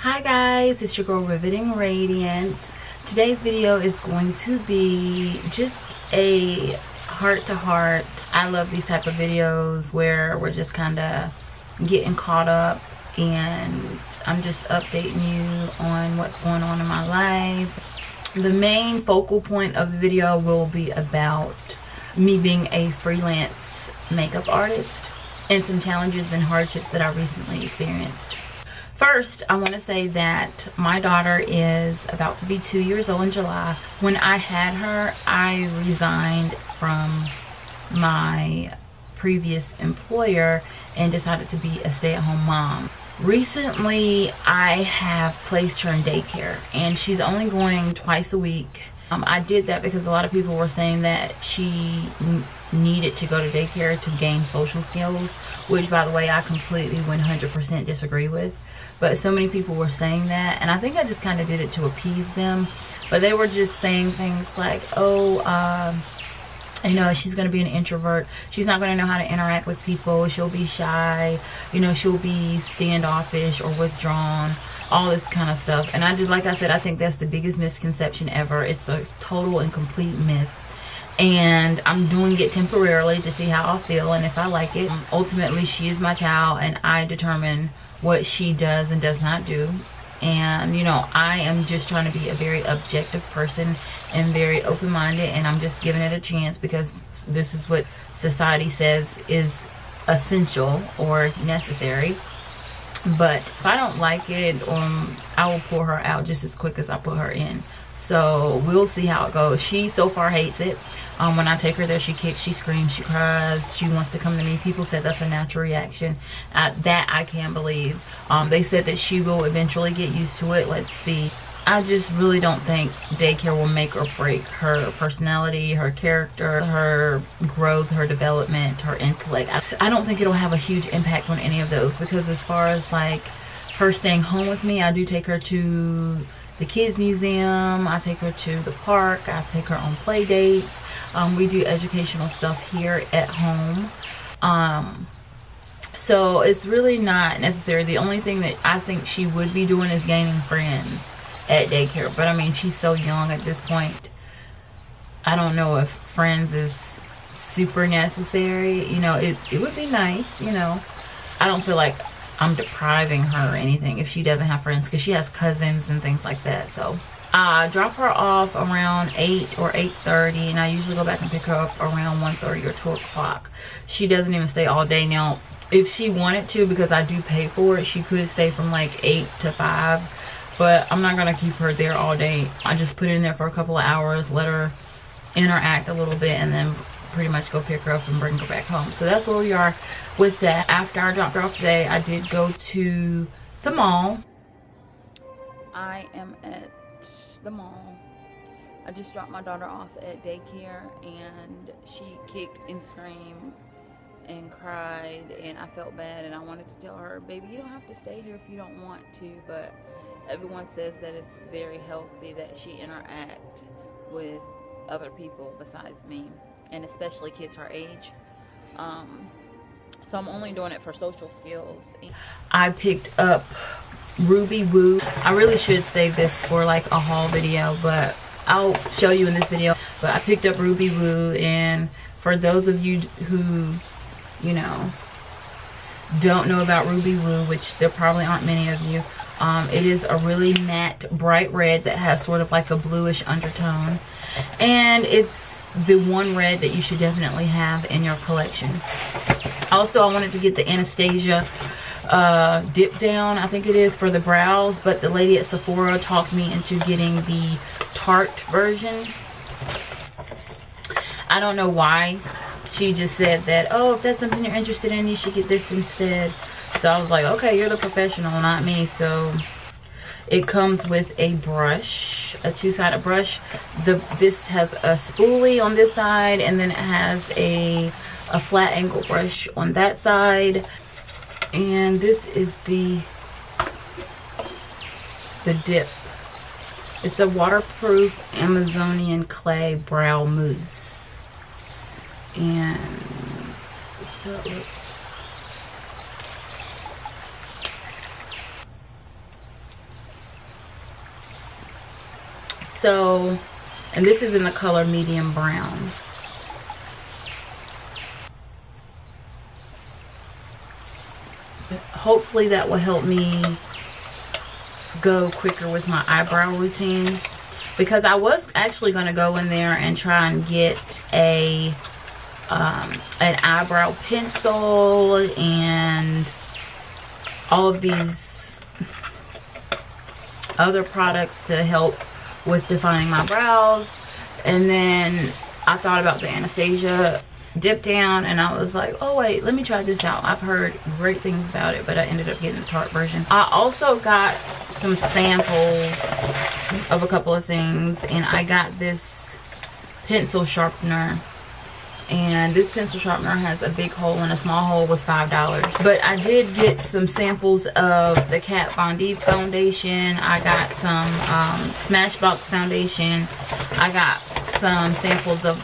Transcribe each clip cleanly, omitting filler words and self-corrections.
Hi guys, it's your girl Riveting Radiance. Today's video is going to be just a heart-to-heart. I love these type of videos where we're just kind of getting caught up and I'm just updating you on what's going on in my life. The main focal point of the video will be about me being a freelance makeup artist and some challenges and hardships that I recently experienced. First, I want to say that my daughter is about to be 2 years old in July. When I had her, I resigned from my previous employer and decided to be a stay-at-home mom. Recently, I have placed her in daycare and she's only going twice a week. I did that because a lot of people were saying that she needed to go to daycare to gain social skills, which, by the way, I completely 100% disagree with. But so many people were saying that, and I think I just kind of did it to appease them. But they were just saying things like, oh, you know, she's going to be an introvert. She's not going to know how to interact with people. She'll be shy. You know, she'll be standoffish or withdrawn. All this kind of stuff. And I just, like I said, I think that's the biggest misconception ever. It's a total and complete myth. And I'm doing it temporarily to see how I feel and if I like it. Ultimately, she is my child and I determine what she does and does not do. And you know, I am just trying to be a very objective person and very open-minded, and I'm just giving it a chance because this is what society says is essential or necessary. But if I don't like it, I will pull her out just as quick as I put her in. So we'll see how it goes. She so far hates it. When I take her there, she kicks, she screams, she cries, she wants to come to me. People said that's a natural reaction. That I can't believe. They said that she will eventually get used to it. Let's see. I just really don't think daycare will make or break her personality, her character, her growth, her development, her intellect. I don't think it'll have a huge impact on any of those, because as far as like her staying home with me, I do take her to the kids museum, I take her to the park, I take her on play dates. We do educational stuff here at home. So it's really not necessary. The only thing that I think she would be doing is gaining friends at daycare. But I mean, she's so young at this point. I don't know if friends is super necessary. You know, it would be nice, you know. I don't feel like I'm depriving her or anything if she doesn't have friends, because she has cousins and things like that. So I drop her off around 8 or 8:30, and I usually go back and pick her up around 1:30 or 2 o'clock. She doesn't even stay all day. Now, if she wanted to, because I do pay for it, she could stay from like 8 to 5, but I'm not going to keep her there all day. I just put her in there for a couple of hours, let her interact a little bit, and then pretty much go pick her up and bring her back home. So that's where we are with that. After I dropped her off today, I did go to the mall. I am at the mall. I just dropped my daughter off at daycare and she kicked and screamed and cried, and I felt bad, and I wanted to tell her, baby, you don't have to stay here if you don't want to, but everyone says that it's very healthy that she interact with other people besides me, and especially kids her age. So I'm only doing it for social skills. I picked up Ruby Woo. I really should save this for like a haul video, but I'll show you in this video. But I picked up Ruby Woo, and for those of you who, you know, don't know about Ruby Woo, which there probably aren't many of you, it is a really matte bright red that has sort of like a bluish undertone, and it's the one red that you should definitely have in your collection. Also, I wanted to get the Anastasia dip down, I think it is, for the brows, but the lady at Sephora talked me into getting the Tarte version. I don't know why. She just said that, oh, if that's something you're interested in, you should get this instead. So I was like, okay, you're the professional, not me. So it comes with a brush, a two-sided brush. This has a spoolie on this side, and then it has a flat angle brush on that side. And this is the dip. It's a waterproof Amazonian clay brow mousse. And so it looks. So, and this is in the color medium brown. Hopefully that will help me go quicker with my eyebrow routine, because I was actually going to go in there and try and get an eyebrow pencil and all of these other products to help with defining my brows. And then I thought about the Anastasia dip down, and I was like, oh wait, let me try this out. I've heard great things about it, but I ended up getting the Tarte version. I also got some samples of a couple of things, and I got this pencil sharpener, and this pencil sharpener has a big hole, and a small hole was $5. But I did get some samples of the Kat Von D foundation. I got some Smashbox foundation. I got some samples of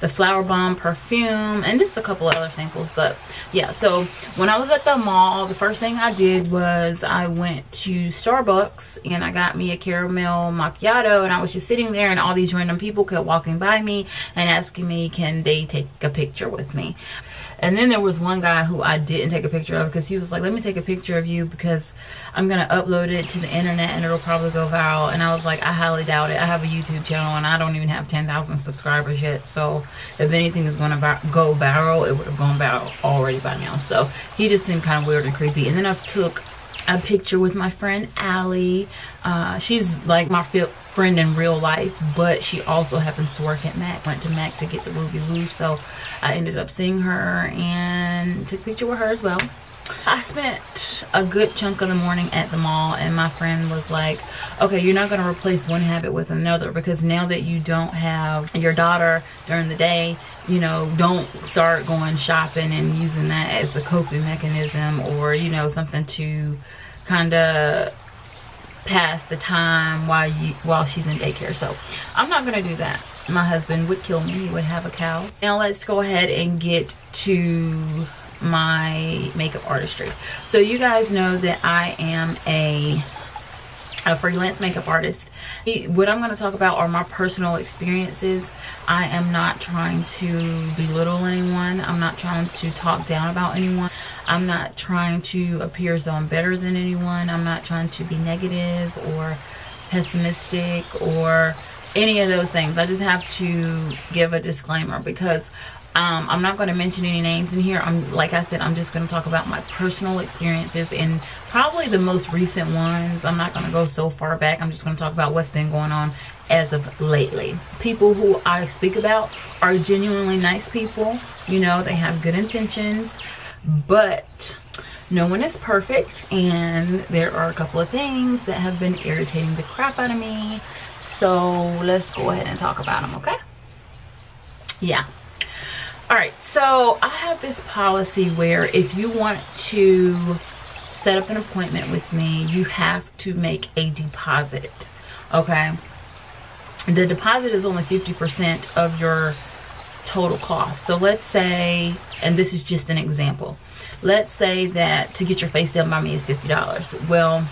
the Flower Bomb perfume, and just a couple of other samples. But yeah, so when I was at the mall, the first thing I did was I went to Starbucks and I got me a caramel macchiato, and I was just sitting there, and all these random people kept walking by me and asking me, can they take a picture with me? And then there was one guy who I didn't take a picture of, because he was like, let me take a picture of you because I'm going to upload it to the internet and it'll probably go viral. And I was like, I highly doubt it. I have a YouTube channel and I don't even have 10,000 subscribers yet. So if anything is going to go viral, it would have gone viral already by now. So he just seemed kind of weird and creepy. And then I took a picture with my friend Allie. She's like my friend in real life, but she also happens to work at MAC. Went to MAC to get the Ruby Woo, so I ended up seeing her and took a picture with her as well. I spent a good chunk of the morning at the mall, and my friend was like, okay, you're not going to replace one habit with another, because now that you don't have your daughter during the day, you know, don't start going shopping and using that as a coping mechanism, or, you know, something to kind of pass the time while she's in daycare. So I'm not going to do that. My husband would kill me. He would have a cow. Now let's go ahead and get to my makeup artistry. So you guys know that I am a freelance makeup artist. What I'm going to talk about are my personal experiences. I am not trying to belittle anyone. I'm not trying to talk down about anyone. I'm not trying to appear as though I'm better than anyone. I'm not trying to be negative or pessimistic or any of those things. I just have to give a disclaimer, because I'm not going to mention any names in here. Like I said, I'm just going to talk about my personal experiences, and probably the most recent ones. I'm not going to go so far back. I'm just going to talk about what's been going on as of lately. People who I speak about are genuinely nice people. You know, they have good intentions, but no one is perfect, and there are a couple of things that have been irritating the crap out of me. So let's go ahead and talk about them, okay? Yeah. Alright, so I have this policy where if you want to set up an appointment with me, you have to make a deposit, okay? The deposit is only 50% of your total cost. So let's say, and this is just an example, let's say that to get your face done by me is $50. Well,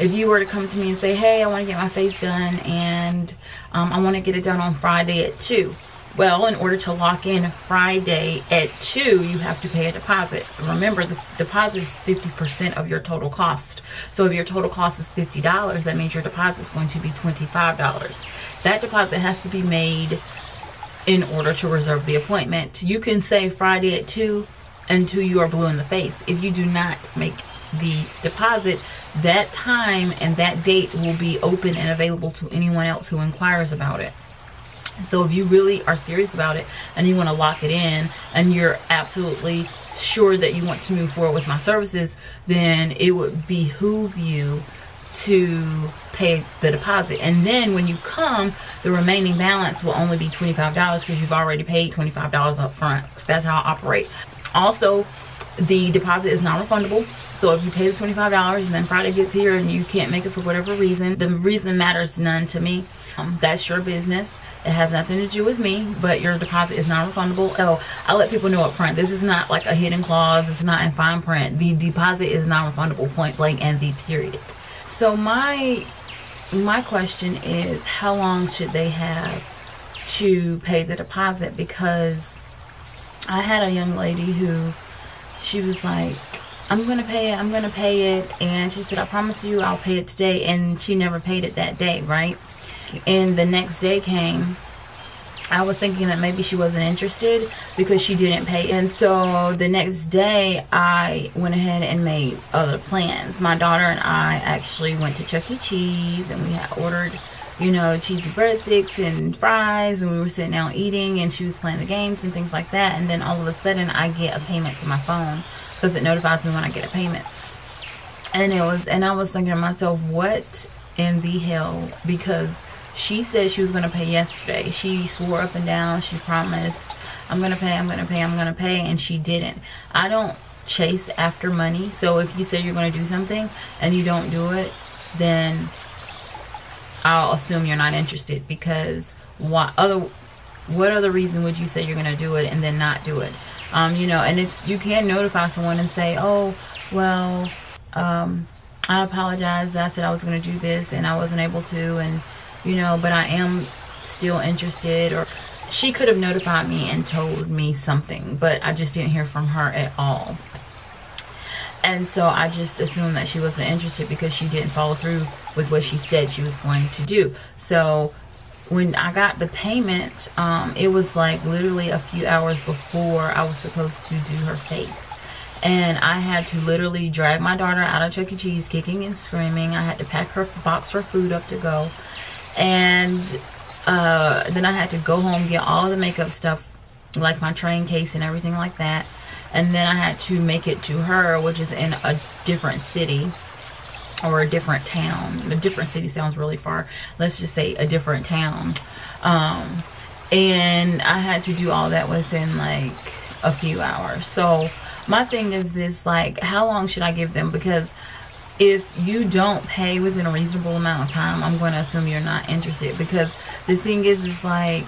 if you were to come to me and say, hey, I want to get my face done, and I want to get it done on Friday at 2. Well, in order to lock in Friday at 2, you have to pay a deposit. Remember, the deposit is 50% of your total cost. So if your total cost is $50, that means your deposit is going to be $25. That deposit has to be made in order to reserve the appointment. You can say Friday at 2 until you are blue in the face. If you do not make the deposit, that time and that date will be open and available to anyone else who inquires about it. So if you really are serious about it and you want to lock it in and you're absolutely sure that you want to move forward with my services, then it would behoove you to pay the deposit. And then when you come, the remaining balance will only be $25 because you've already paid $25 up front. That's how I operate. Also, the deposit is non-refundable. So if you pay the $25 and then Friday gets here and you can't make it for whatever reason, the reason matters none to me. That's your business. It has nothing to do with me, but your deposit is non-refundable. Oh, I'll let people know up front. This is not like a hidden clause. It's not in fine print. The deposit is non-refundable, point blank, and the period. So my my question is, how long should they have to pay the deposit? Because I had a young lady who, she was like, I'm gonna pay it, and she said, I promise you I'll pay it today, and she never paid it that day, right? And the next day came. I was thinking that maybe she wasn't interested because she didn't pay. And so the next day I went ahead and made other plans. My daughter and I actually went to Chuck E. Cheese, and we had ordered, you know, cheesy breadsticks and fries, and we were sitting down eating, and she was playing the games and things like that. And then all of a sudden I get a payment to my phone, because it notifies me when I get a payment. And I was thinking to myself, what in the hell? Because she said she was going to pay yesterday. She swore up and down. She promised, I'm going to pay, I'm going to pay, I'm going to pay. And she didn't. I don't chase after money. So if you say you're going to do something and you don't do it, then I'll assume you're not interested. Because what other reason would you say you're going to do it and then not do it? You know, and you can notify someone and say, oh, well, I apologize. I said I was going to do this and I wasn't able to, and you know, but I am still interested. Or she could have notified me and told me something, but I just didn't hear from her at all. And so I just assumed that she wasn't interested because she didn't follow through with what she said she was going to do. So when I got the payment, it was like literally a few hours before I was supposed to do her face. And I had to literally drag my daughter out of Chuck E. Cheese kicking and screaming. I had to pack her box for food up to go. And then I had to go home, get all the makeup stuff, like my train case and everything like that. And then I had to make it to her, which is in a different city or a different town. A different city sounds really far. Let's just say a different town. And I had to do all that within like a few hours. So my thing is this, like, how long should I give them? Because if you don't pay within a reasonable amount of time, I'm going to assume you're not interested. Because the thing is like,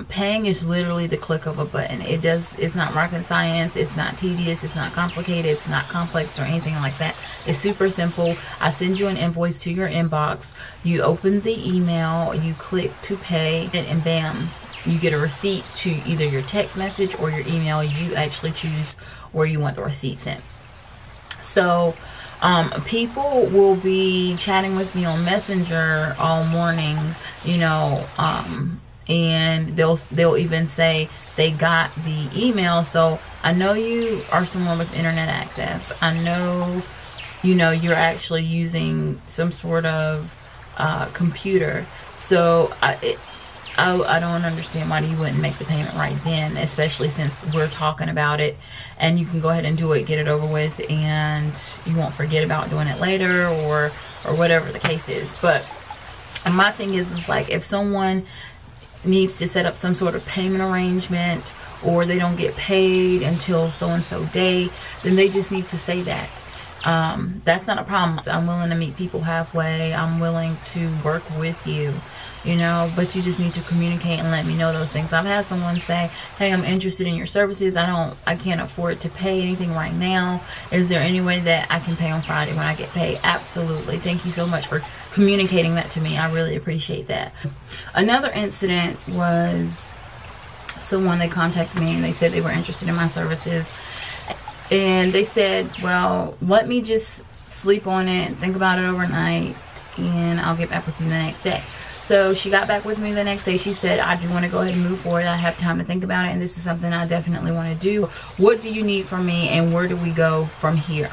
paying is literally the click of a button. It's not rocket science. It's not tedious. It's not complicated. It's not complex or anything like that. It's super simple. I send you an invoice to your inbox. You open the email, you click to pay, and bam, you get a receipt to either your text message or your email. You actually choose where you want the receipt sent. So people will be chatting with me on Messenger all morning, you know, and they'll even say they got the email. So I know you are someone with internet access. I know, you know, you're actually using some sort of computer. So I don't understand why you wouldn't make the payment right then, especially since we're talking about it, and you can go ahead and do it, get it over with, and you won't forget about doing it later or whatever the case is. But my thing is like, if someone needs to set up some sort of payment arrangement, or they don't get paid until so-and-so day, then they just need to say that. That's not a problem. I'm willing to meet people halfway. I'm willing to work with you, you know, but you just need to communicate and let me know those things. I've had someone say, hey, I'm interested in your services. I can't afford to pay anything right now. Is there any way that I can pay on Friday when I get paid? Absolutely. Thank you so much for communicating that to me. I really appreciate that. Another incident was someone, they contacted me and they said they were interested in my services. And they said, well, let me just sleep on it and think about it overnight, and I'll get back with you the next day. So she got back with me the next day. She said, I do want to go ahead and move forward. I have time to think about it, and this is something I definitely want to do. What do you need from me, and where do we go from here?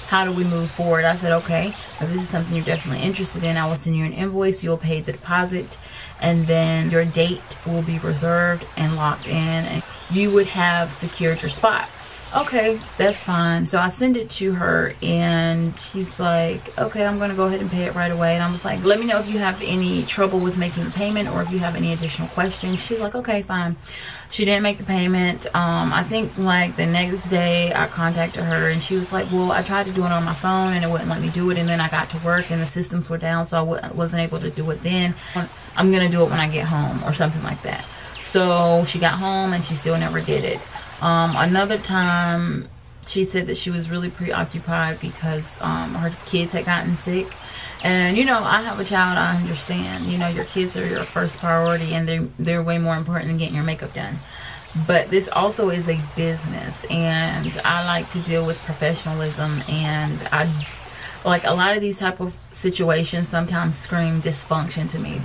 How do we move forward? I said, okay, if this is something you're definitely interested in, I will send you an invoice. You'll pay the deposit, and then your date will be reserved and locked in, and you would have secured your spot. Okay, that's fine. So I send it to her, and she's like, okay, I'm going to go ahead and pay it right away. And I was like, let me know if you have any trouble with making the payment, or if you have any additional questions. She's like, okay, fine. She didn't make the payment. I think like the next day I contacted her, and she was like, well, I tried to do it on my phone and it wouldn't let me do it, and then I got to work and the systems were down, so I wasn't able to do it then. I'm going to do it when I get home, or something like that. So she got home and she still never did it. Another time she said that she was really preoccupied because her kids had gotten sick. And you know, I have a child, I understand, you know, your kids are your first priority, and they're way more important than getting your makeup done. But this also is a business, and I like to deal with professionalism, and I like a lot of these type of situations sometimes scream dysfunction to me.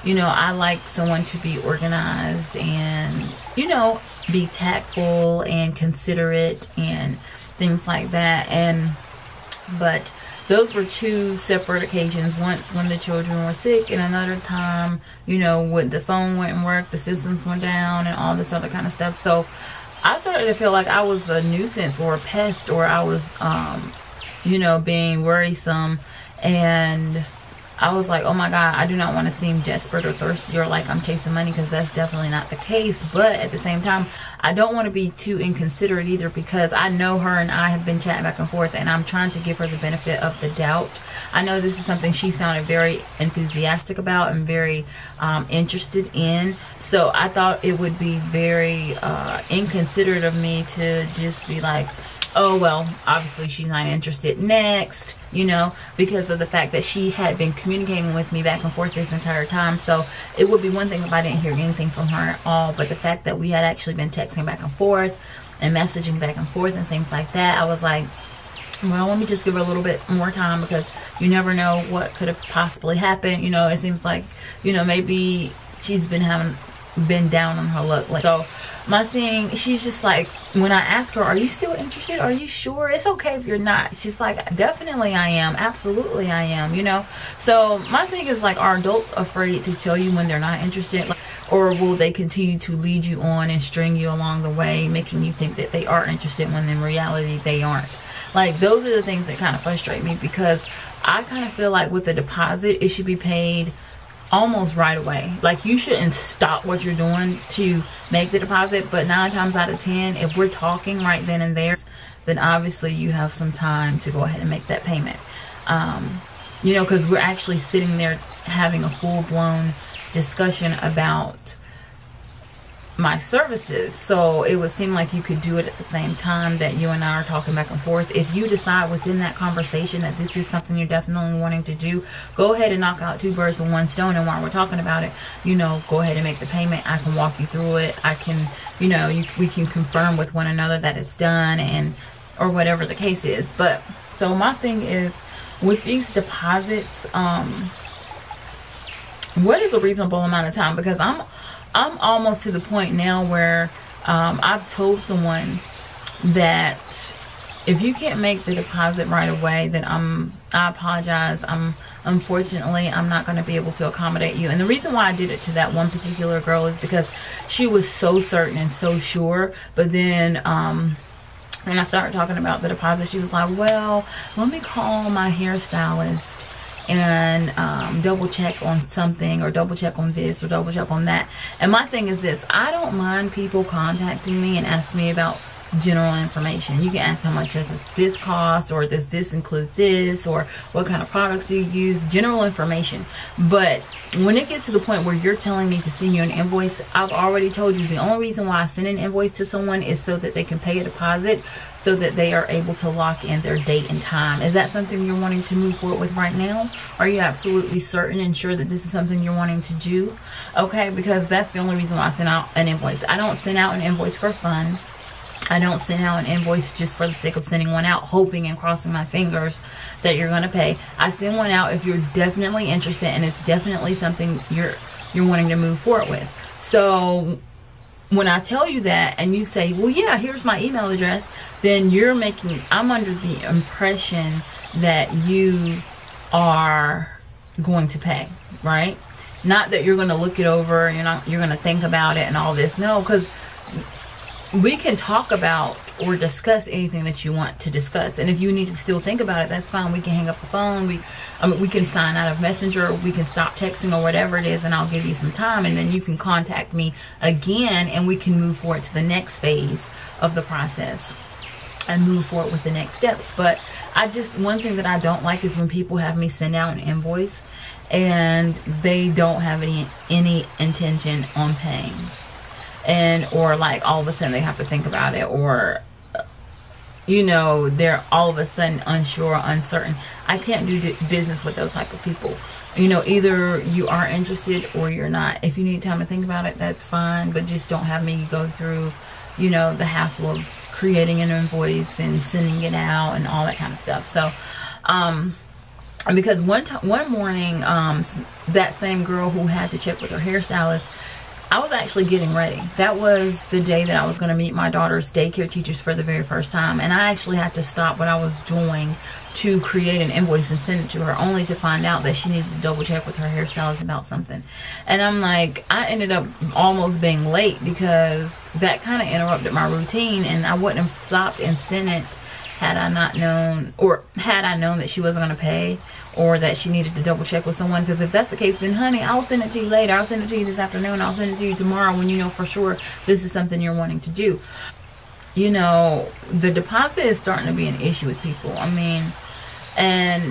You know, I like someone to be organized and, you know, be tactful and considerate and things like that. But those were two separate occasions. Once when the children were sick, and another time, you know, when the phone wouldn't work, the systems went down, and all this other kind of stuff. So I started to feel like I was a nuisance or a pest, or I was, you know, being worrisome. And I was like, oh my God, I do not want to seem desperate or thirsty or like I'm chasing money, because that's definitely not the case. But at the same time, I don't want to be too inconsiderate either, because I know her and I have been chatting back and forth, and I'm trying to give her the benefit of the doubt. I know this is something she sounded very enthusiastic about and very interested in. So I thought it would be very inconsiderate of me to just be like, oh, well, obviously she's not interested next, you know, because of the fact that she had been communicating with me back and forth this entire time. So it would be one thing if I didn't hear anything from her at all, but the fact that we had actually been texting back and forth and messaging back and forth and things like that, I was like, well, let me just give her a little bit more time, because you never know what could have possibly happened. You know, it seems like, you know, maybe she's been down on her luck. Like, so my thing, she's just like, when I ask her, are you still interested? Are you sure? It's okay if you're not. She's like, definitely I am. Absolutely I am, you know? So my thing is like, are adults afraid to tell you when they're not interested? Like, or will they continue to lead you on and string you along the way, making you think that they are interested when in reality they aren't? Like, those are the things that kind of frustrate me, because I kind of feel like with the deposit, it should be paid almost right away. Like, you shouldn't stop what you're doing to make the deposit, but 9 times out of 10, if we're talking right then and there, then obviously you have some time to go ahead and make that payment. You know, because we're actually sitting there having a full-blown discussion about my services. So it would seem like you could do it at the same time that you and I are talking back and forth. If you decide within that conversation that this is something you're definitely wanting to do, go ahead and knock out 2 birds with 1 stone. And while we're talking about it, you know, go ahead and make the payment. I can walk you through it. I can, you know, we can confirm with one another that it's done, and or whatever the case is. But so my thing is with these deposits, what is a reasonable amount of time? Because I'm almost to the point now where I've told someone that if you can't make the deposit right away, then I apologize. Unfortunately, I'm not going to be able to accommodate you. And the reason why I did it to that one particular girl is because she was so certain and so sure. But then when I started talking about the deposit, she was like, well, let me call my hairstylist and double check on something, or double check on this, or double check on that. And my thing is this: I don't mind people contacting me and asking me about general information. You can ask how much does this cost, or does this include this, or what kind of products do you use, general information. But when it gets to the point where you're telling me to send you an invoice, I've already told you the only reason why I send an invoice to someone is so that they can pay a deposit, so that they are able to lock in their date and time. Is that something you're wanting to move forward with right now? Are you absolutely certain and sure that this is something you're wanting to do? Okay, because that's the only reason why I send out an invoice. I don't send out an invoice for fun. I don't send out an invoice just for the sake of sending one out, hoping and crossing my fingers that you're going to pay. I send one out if you're definitely interested and it's definitely something you're wanting to move forward with. So when I tell you that and you say, well, yeah, here's my email address, then I'm under the impression that you are going to pay, right? Not that you're going to look it over, you're going to think about it and all this. No, because we can talk about or discuss anything that you want to discuss. And if you need to still think about it, that's fine. We can hang up the phone. We can sign out of Messenger. We can stop texting or whatever it is, and I'll give you some time. And then you can contact me again, and we can move forward to the next phase of the process and move forward with the next steps. But one thing that I don't like is when people have me send out an invoice and they don't have any intention on paying. Or like all of a sudden they have to think about it, or you know, they're all of a sudden unsure, uncertain. I can't do business with those type of people. You know, either you are interested or you're not. If you need time to think about it, that's fine, but just don't have me go through, you know, the hassle of creating an invoice and sending it out and all that kind of stuff. So because one morning, that same girl who had to check with her hairstylist, I was actually getting ready. That was the day that I was going to meet my daughter's daycare teachers for the very first time. And I actually had to stop what I was doing to create an invoice and send it to her, only to find out that she needed to double check with her hairstylist about something. And I'm like, I ended up almost being late because that kind of interrupted my routine, and I wouldn't have stopped and sent it had I not known, or had I known that she wasn't going to pay, or that she needed to double check with someone. Because if that's the case, then honey, I'll send it to you later. I'll send it to you this afternoon. I'll send it to you tomorrow when you know for sure this is something you're wanting to do. You know, the deposit is starting to be an issue with people. I mean, and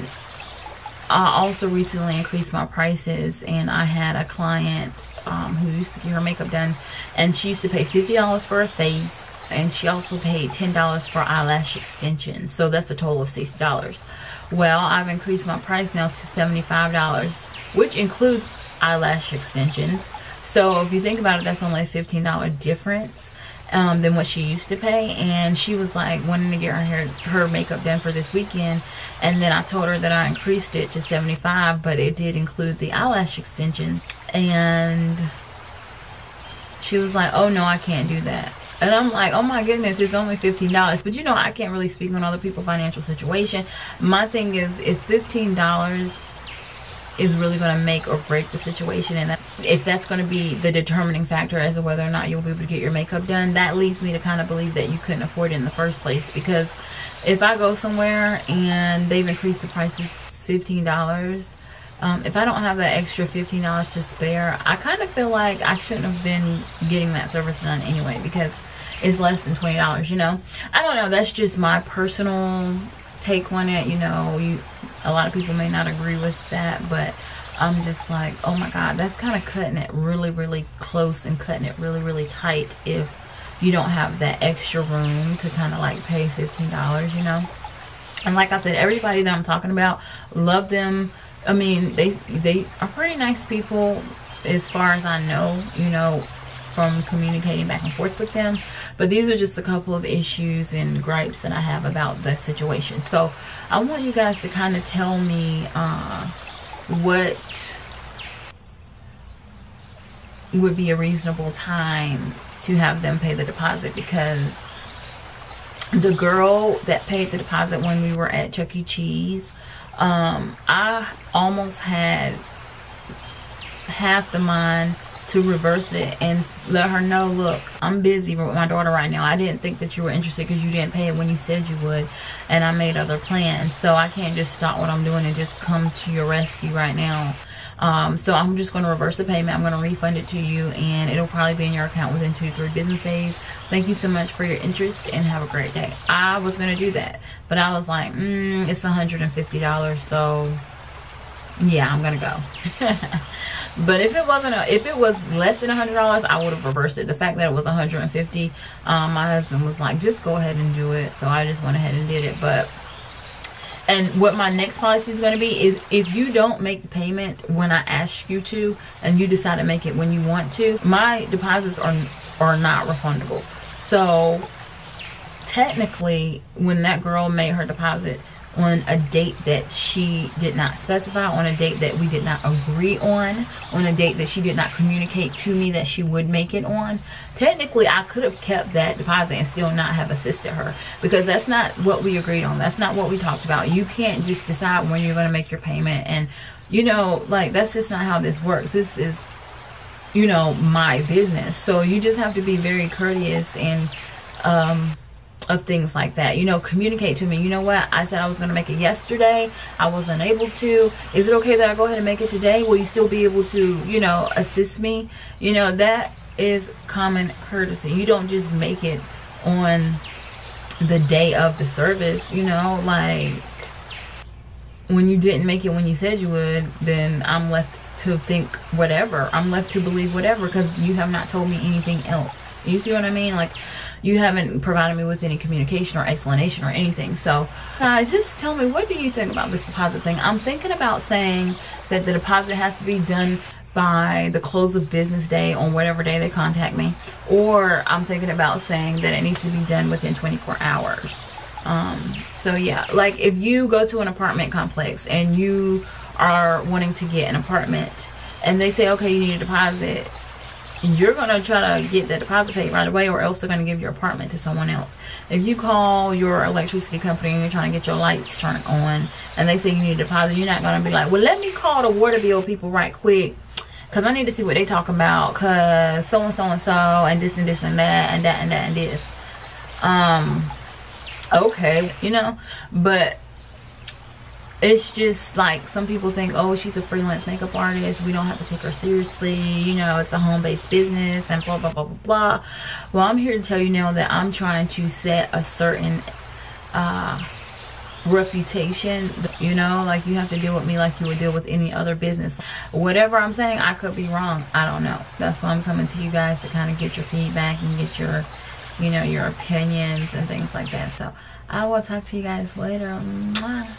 I also recently increased my prices, and I had a client who used to get her makeup done, and she used to pay $50 for her face, and she also paid $10 for eyelash extensions. So that's a total of $60. Well, I've increased my price now to $75, which includes eyelash extensions. So if you think about it, that's only a $15 difference than what she used to pay. And she was like wanting to get her makeup done for this weekend, and then I told her that I increased it to $75, but it did include the eyelash extensions. And she was like, oh no, I can't do that. And I'm like, oh my goodness, it's only $15. But you know, I can't really speak on other people's financial situation. My thing is, if $15 is really going to make or break the situation, and if that's going to be the determining factor as to whether or not you'll be able to get your makeup done, that leads me to kind of believe that you couldn't afford it in the first place. Because if I go somewhere and they've increased the prices $15, if I don't have that extra $15 to spare, I kind of feel like I shouldn't have been getting that service done anyway, because it's less than $20, you know. I don't know, that's just my personal take on it. You know, a lot of people may not agree with that, but I'm just like, oh my God, that's kind of cutting it really, really close and cutting it really, really tight if you don't have that extra room to kind of like pay $15, you know. And like I said, everybody that I'm talking about, love them. I mean, they are pretty nice people as far as I know, you know, from communicating back and forth with them. But these are just a couple of issues and gripes that I have about the situation. So I want you guys to kind of tell me what would be a reasonable time to have them pay the deposit, because the girl that paid the deposit when we were at Chuck E. Cheese, I almost had half the mind to reverse it and let her know, look, I'm busy with my daughter right now. I didn't think that you were interested because you didn't pay it when you said you would, and I made other plans, so I can't just stop what I'm doing and just come to your rescue right now. So I'm just going to reverse the payment. I'm going to refund it to you, and it'll probably be in your account within 2 to 3 business days. Thank you so much for your interest, and have a great day. I was going to do that, but I was like, it's $150, so yeah, I'm going to go. But if it was less than $100, I would have reversed it. The fact that it was $150, my husband was like, just go ahead and do it. So I just went ahead and did it. And what my next policy is going to be is, if you don't make the payment when I ask you to, and you decide to make it when you want to, my deposits are not refundable. So technically, when that girl made her deposit on a date that she did not specify, on a date that we did not agree on a date that she did not communicate to me that she would make it on, technically I could have kept that deposit and still not have assisted her, because that's not what we agreed on. That's not what we talked about. You can't just decide when you're going to make your payment, and you know, like, that's just not how this works. This is, you know, my business. So you just have to be very courteous and of things like that. You know, communicate to me, you know what, I said I was going to make it yesterday, I wasn't able to. Is it okay that I go ahead and make it today? Will you still be able to, you know, assist me? You know, that is common courtesy. You don't just make it on the day of the service. You know, like, when you didn't make it when you said you would, then I'm left to think whatever. I'm left to believe whatever, because you have not told me anything else. You see what I mean? Like, you haven't provided me with any communication or explanation or anything. So guys, just tell me, what do you think about this deposit thing? I'm thinking about saying that the deposit has to be done by the close of business day on whatever day they contact me, or I'm thinking about saying that it needs to be done within 24 hours. So yeah, like if you go to an apartment complex and you are wanting to get an apartment and they say, okay, you need a deposit, you're going to try to get that deposit paid right away, or else they're going to give your apartment to someone else. If you call your electricity company and you're trying to get your lights turned on and they say you need a deposit, you're not going to be like, well, let me call the water bill people right quick, because I need to see what they talking about, because so and so and so and this and this and that and that and that and this. Okay, you know, but it's just like some people think, oh, she's a freelance makeup artist, we don't have to take her seriously, you know, it's a home-based business and blah blah blah blah blah. Well, I'm here to tell you now that I'm trying to set a certain reputation, you know, like you have to deal with me like you would deal with any other business. Whatever I'm saying, I could be wrong, I don't know. That's why I'm coming to you guys, to kind of get your feedback and get your, you know, your opinions and things like that. So I will talk to you guys later. Mwah.